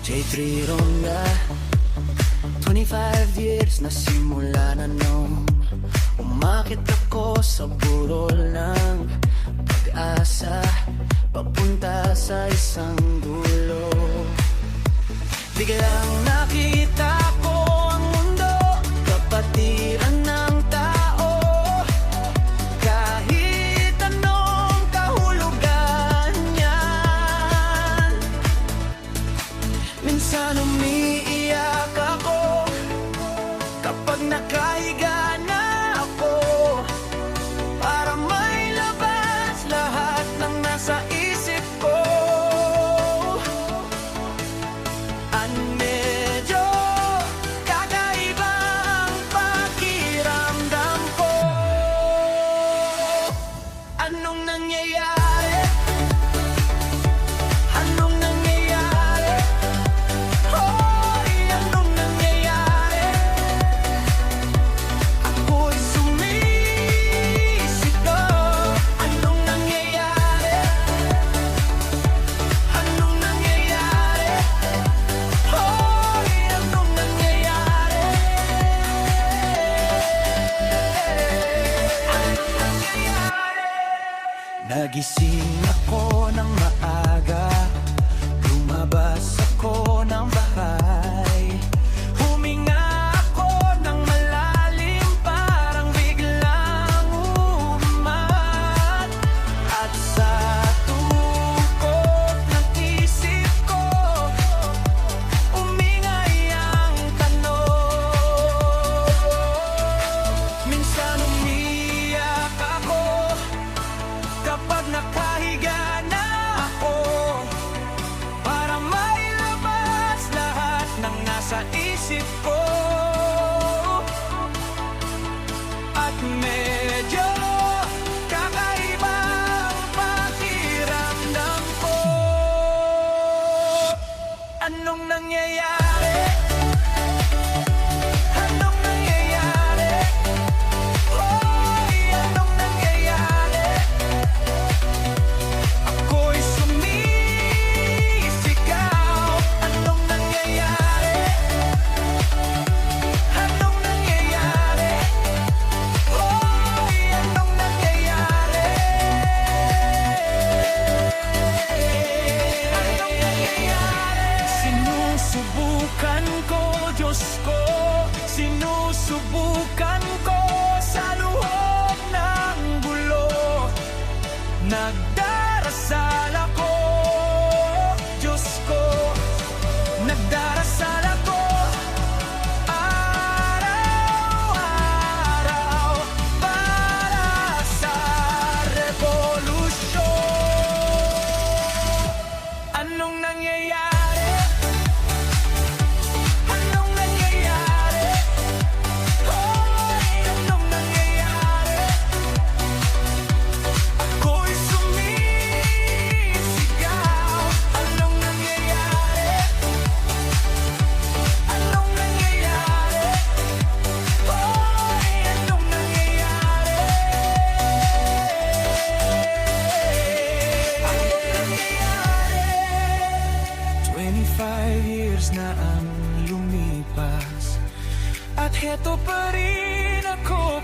J3 Ronda, 25 years na simula na nung umakit ako sa burol ng pag-asa, papunta sa isang dulo. Biglang nakita ko ang mundo, kapatiran ng tao. Kahit anong kahulugan niyan, minsan umiiyak ako kapag nakahiga na ako, para may labas lahat ng nasa isip ko. Medyo kakaibang pakiramdam ko. Anong nangyayari? Anong nangyayari? Hoy, anong nangyayari? Ako'y sumisigaw. Anong nangyayari? Anong nangyayari? Hoy, anong nangyayari? Anong nangyayari? Nagising ako ng maaga, lumabas ako ng bahay, huminga ako ng malalim, parang biglang umat. At sa tukok ng isip ko, umingay ang tanong. Minsan umiyak ako kapag nakahiga na ako, para may labas lahat ng nasa isip ko. At medyo kakaibang pakiramdam ko. Anong nangyayari? Anong nangyayari? Hoy, anong nangyayari? Ako'y sumisigaw. Anong nangyayari? Anong nangyayari? Hoy, anong nangyayari? Anong nangyayari? Sinusubukan ko, Diyos ko, sinusubukan ko sa loob ng gulo. Nagdarasal ako, Diyos ko, nagdarasal ako araw-araw para sa revolusyon. Anong nangyayari? Anong nangyayari? Hoy, anong nangyayari? Ako'y sumisigaw. Anong nangyayari? Anong nangyayari? Hoy, anong nangyayari? Anong nangyayari? 25 years na ang lumipas, at heto pa rin ako